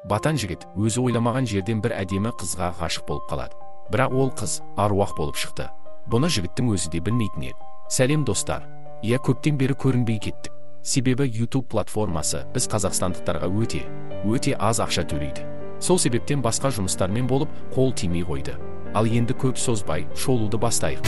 Батан жігіт өзі ойламаған жерден бір әдемі қызға ғашық болып қалады. Бірақ ол қыз аруақ болып шықты. Бұны жігіттің өзі де білмейтін еді. Сәлем достар. Иә, көптен бері көрінбей кеттік. Себебі YouTube платформасы біз қазақстандықтарға өте аз ақша төлейді. Сол себептен басқа жұмыстармен болып қол тимей қойды. Ал енді көп созбай шолуды бастайық.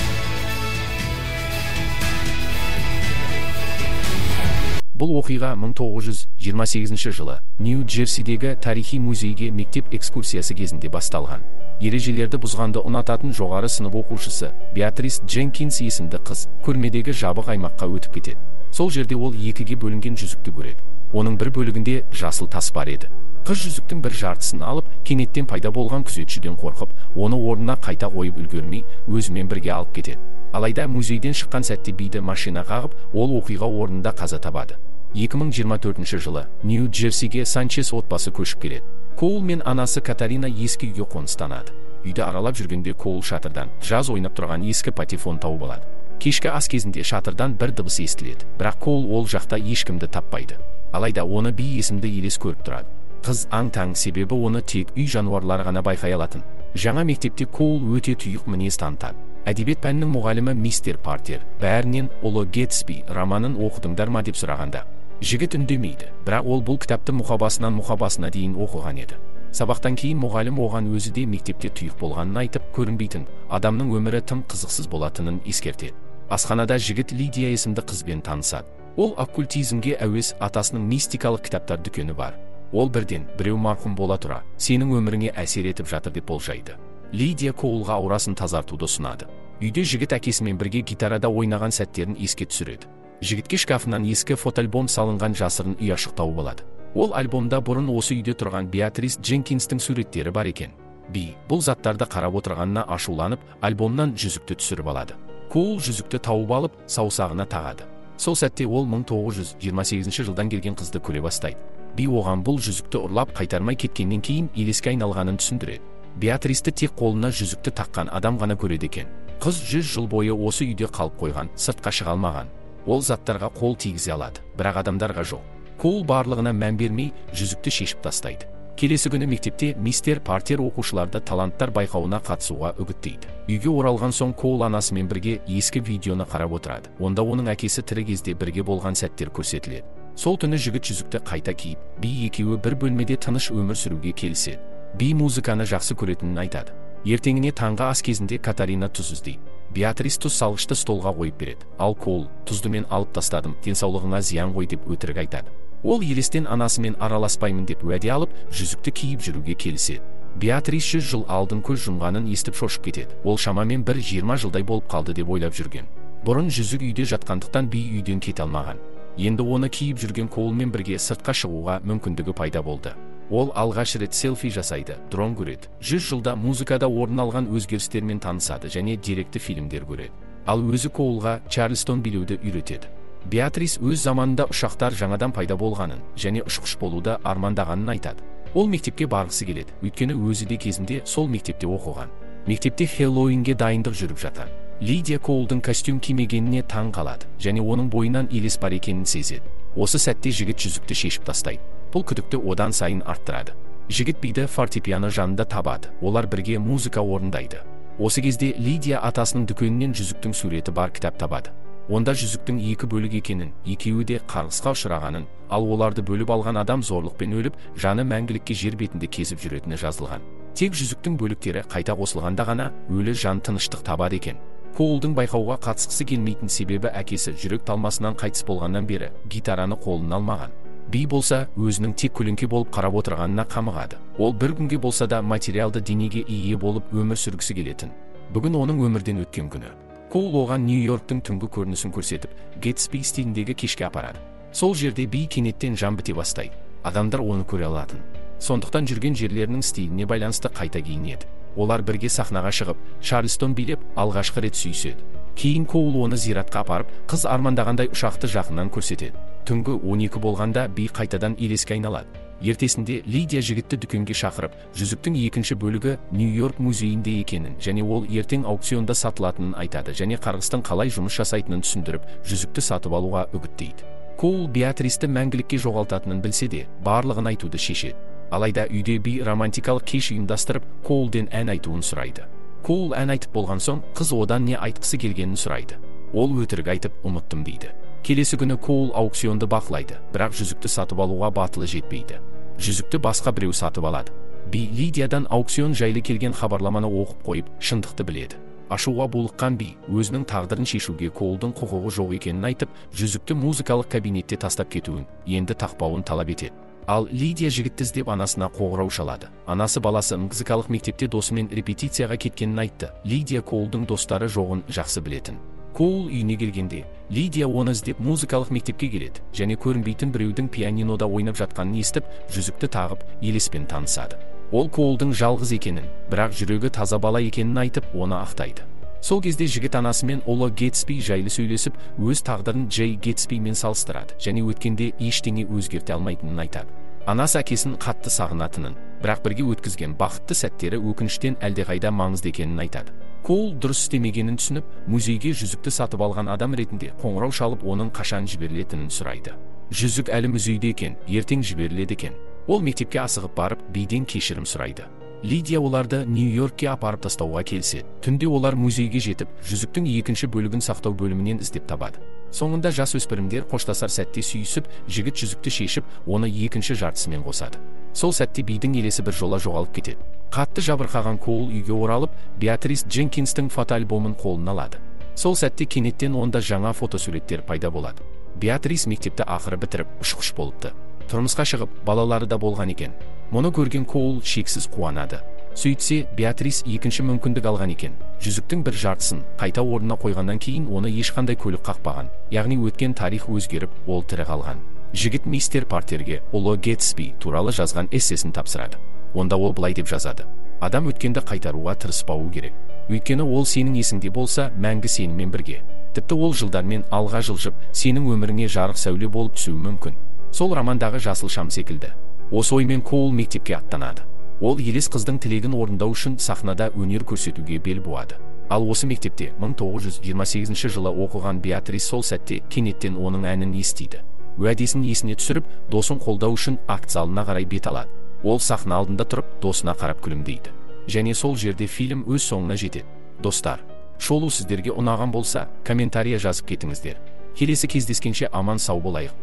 Бұл оқиға 1928 жылы Нью-Джерсидегі тарихи музейге мектеп экскурсиясы кезінде басталған. Ережелерді бұзғанды ұнататын жоғары сынып оқушысы Беатрис Дженкинс есімді қыз көрмедегі жабық аймаққа өтіп кетеді. Сол жерде ол екіге бөлінген жүзікті көреді. Оның бір бөлігінде жасыл тас бар еді. Қыз жүзіктің бір жартысын алып, кенеттен пайда болған күзетшіден қорқып, оны орнына қайта қойып үлгермей, өзімен бірге алып кетеді. Алайда музейден шыққан сәтте биді машина қағып, ол оқиға орнында қаза табады. 2024 жылы Нью-Джерсиге Санчес отбасы көшіп келеді. Коул мен анасы Катарина ескі үйге қоныстанады. Үйді аралап жүргенде Коул шатырдан жаз ойнап тұрған ескі патефон тауып алады. Кешкі ас кезінде шатырдан бір дыбыс естіледі, бірақ Коул ол жақта ешкімді таппайды. Алайда оны би есімді елес көріп тұрады. Қыз аң-таң, себебі оны тек үй жануарлары ғана байқай алатын. Жаңа мектепте Коул өте тұйық мінез танытады. Әдебиет пәнінің мұғалімі мистер Партер бәрінен ұлы Гетсби романын оқыдыңдар ма деп сұрағанда, жігіт үндемейді, бірақ ол бұл кітапты мұқабасына дейін оқыған еді. Сабақтан кейін мұғалім оған өзі де мектепте тұйық болғанын айтып, көрінбейтін адамның өмірі тым қызықсыз болатынын ескертеді. Асханада жігіт Лидия есімді қызбен танысады. Ол оккультизмге әуес, атасының мистикалық кітаптар дүкені бар. Ол бірден біреу марқұм бола тұра сенің өміріңе әсер етіп жатыр деп болжайды. Лидия Коулға аурасын тазартуды ұсынады. Үйде жігіт әкесімен бірге гитарада ойнаған сәттерін еске түсіреді. Жігітке шкафынан ескі фотоальбом салынған жасырын ұяшық тауып алады. Ол альбомда бұрын осы үйде тұрған Беатрис Дженкинстің суреттері бар екен. Би бұл заттарды қарап отырғанына ашуланып, альбомнан жүзікті түсіріп алады. Коул жүзікті тауып алып, саусағына тағады. Сол сәтте ол 1928 жылдан келген қызды көре бастайды. Би оған бұл жүзікті ұрлап қайтармай кеткеннен кейін елеске айналғанын түсіндіреді. Беатристі тек қолына жүзікті таққан адам ғана көреді екен. Қыз 100 жыл бойы осы үйде қалып қойған, сыртқа шыға алмаған. Ол заттарға қол тигізе алады, бірақ адамдарға жоқ. Коул барлығына мән бермей, жүзікті шешіп тастайды. Келесі күні мектепте мистер Партер оқушыларды таланттар байқауына қатысуға үгіттейді. Үйге оралған соң Коул анасымен бірге ескі видеоны қарап отырады. Онда оның әкесі тірі кезде бірге болған сәттер көрсетіледі. Сол түні жігіт жүзікті қайта киіп, би екеуі бір бөлмеде тыныш өмір сүруге келіседі. Би музыканы жақсы көретінін айтады. Ертеңіне таңғы ас кезінде Катарина тұз іздейді. Беатрис тұз салғышты столға қойып береді. Ал Коул, тұзды мен алып тастадым, денсаулығыңа зиян ғой деп өтірік айтады. Ол елестен анасымен араласпаймын деп уәде алып, жүзікті киіп жүруге келіседі. Беатрис 100 жыл алдын көз жұмғанын естіп шошып кетеді. Ол шамамен 20 жылдай болып қалды деп ойлап жүрген. Бұрын жүзік үйде жатқандықтан би үйден кете алмаған. Енді оны киіп жүрген Коулмен бірге сыртқа шығуға мүмкіндігі пайда болды. Ол алғаш рет селфи жасайды, дрон көреді. 100 жылда музыкада орын алған өзгерістермен танысады және деректі фильмдер көреді. Ал өзі Коулға Чарльстон билеуді үйретеді. Беатрис өз заманында ұшақтар жаңадан пайда болғанын және ұшқыш болуды армандағанын айтады. Ол мектепке барғысы келеді, өйткені өзі де кезінде сол мектепте оқыған. Мектепте Хеллоуинге дайындық жүріп жатыр. Лидия Коулдың костюм кимегеніне таң қалады және оның бойынан елес бар екенін сезеді. Осы сәтте жігіт жүзікті шешіп тастайды. Бұл күдікті одан сайын арттырады. Жігіт биді фортепиано жанында табады. Олар бірге музыка орындайды. Осы кезде Лидия атасының дүкенінен жүзіктің суреті бар кітап табады. Онда жүзіктің екі бөлік екенін, екеуі де қарғысқа ұшырағанын, ал оларды бөліп алған адам зорлықпен өліп, жаны мәңгілікке жер бетінде кезіп жүретіні жазылған. Тек жүзіктің бөліктері қайта қосылғанда ғана өлі жан тыныштық табады екен. Коулдың байқауға қатысқысы келмейтін себебі әкесі жүрек талмасынан қайтыс болғаннан бері гитараны қолына алмаған. Би болса өзінің тек көлеңке болып қарап отырғанына қамығады. Ол бір күнге болса да материалды денеге ие болып өмір сүргісі келетін. Бүгін оның өмірден өткен күні. Коул оған Нью-Йорктың түнгі көрінісін көрсетіп, Гетсби стиліндегі кешке апарады. Сол жерде би кенеттен жан біте бастайды. Адамдар оны көре алатын. Сондықтан жүрген жерлерінің стиліне байланысты қайта киінеді. Олар бірге сахнаға шығып, Чарльстон билеп, алғашқы рет сүйіседі. Кейін Коул оны зиратқа апарып, қыз армандағандай ұшақты жақыннан көрсетеді. Түнгі 12 болғанда би қайтадан елеске айналады. Ертесінде Лидия жігітті дүкенге шақырып, жүзіктің екінші бөлігі Нью-Йорк музейінде екенін және ол ертең аукционда сатылатынын айтады және қарғыстың қалай жұмыс жасайтынын түсіндіріп, жүзікті сатып алуға үгіттейді. Коул Беатристі мәңгілікке жоғалтатынын білсе де, барлығын айтуды шешеді. Алайда үйде би романтикалық кеш ұйымдастырып, Коулден ән айтуын сұрайды. Коул ән айтып болған соң, қыз одан не айтқысы келгенін сұрайды. Ол өтірік айтып, ұмыттым дейді. Келесі күні Коул аукционды бақылайды, бірақ жүзікті сатып алуға батылы жетпейді. Жүзікті басқа біреу сатып алады. Би Лидиядан аукцион жайлы келген хабарламаны оқып қойып, шындықты біледі. Ашуға булыққан би өзінің тағдырын шешуге Коулдың құқығы жоқ екенін айтып, жүзікті музыкалық кабинетте тастап кетуін, енді тақпауын талап етеді. Ал Лидия жігітті іздеп анасына қоңырау шалады. Анасы баласы музыкалық мектепте досымен репетицияға кеткенін айтты. Лидия Коулдың достары жоғын жақсы білетін. Коул үйіне келгенде, Лидия оны іздеп музыкалық мектепке келеді, және көрінбейтін біреудің пианинода ойнап жатқанын естіп, жүзікті тағып, елеспен танысады. Ол Коулдың жалғыз екенін, бірақ жүрегі таза бала екенін айтып, оны ақтайды. Сол кезде жігіт анасымен ұлы Гетсби жайлы сөйлесіп, өз тағдырын Джей Гетсбимен салыстырады, және өткенде ештеңе өзгерте алмайтынын айтады. Анасы әкесін қатты сағынатынын, бірақ бірге өткізген бақытты сәттері өкініштен әлдеқайда маңызды екенін айтады. Коул дұрыс істемегенін түсініп, музейге жүзікті сатып алған адам ретінде қоңырау шалып, оның қашан жіберілетінін сұрайды. Жүзік әлі музейде екен, ертең жіберіледі екен. Ол мектепке асығып барып, биден кешірім сұрайды. Лидия оларды Нью-Йоркке апарып тастауға келсе, түнде олар музейге жетіп, жүзіктің екінші бөлігін сақтау бөлімінен іздеп табады. Соңында жас өспірімдер қоштасар сәтте сүйісіп, жігіт жүзікті шешіп, оны екінші жартысымен қосады. Сол сәтте бидің елесі бір жола жоғалып кетеді. Қатты жабырқаған Коул үйге оралып, Беатрис Дженкинстің фотоальбомын қолына алады. Сол сәтте кенеттен онда жаңа фотосуреттер пайда болады. Беатрис мектепті ақыры бітіріп, ұшқыш болыпты. Тұрмысқа шығып, балалары да болған екен. Мұны көрген Коул шексіз қуанады. Сөйтсе, Беатрис екінші мүмкіндік алған екен. Жүзіктің бір жартысын қайта орнына қойғаннан кейін оны ешқандай көлік қақпаған. Яғни өткен тарих өзгеріп, ол тірі қалған. Жігіт мистер Партерге ұлы Гетсби туралы жазған эссесін тапсырады. Онда ол былай деп жазады: адам өткенді қайтаруға тырыспауы керек. Өйткені ол сенің есіңде болса, мәңгі сенімен бірге. Тіпті ол жылдармен алға жылжып, сенің өміріңе жарық сәуле болып түсуі мүмкін. Сол романдағы жасыл шам секілді. Осы оймен Коул мектепке аттанады. Ол елес қыздың тілегін орындау үшін сахнада өнер көрсетуге бел буады. Ал осы мектепте 1928 жылы оқыған Беатрис сол сәтте кенеттен оның әнін естиді. Уәдесін есіне түсіріп, досын қолдау үшін акт залына қарай бет алады. Ол сахна алдында тұрып, досына қарап күлімдейді. Және сол жерде фильм өз соңына жетеді. Достар, шолу сіздерге ұнаған болса, комментария жазып кетіңіздер. Келесі кездескенше аман сау болайық.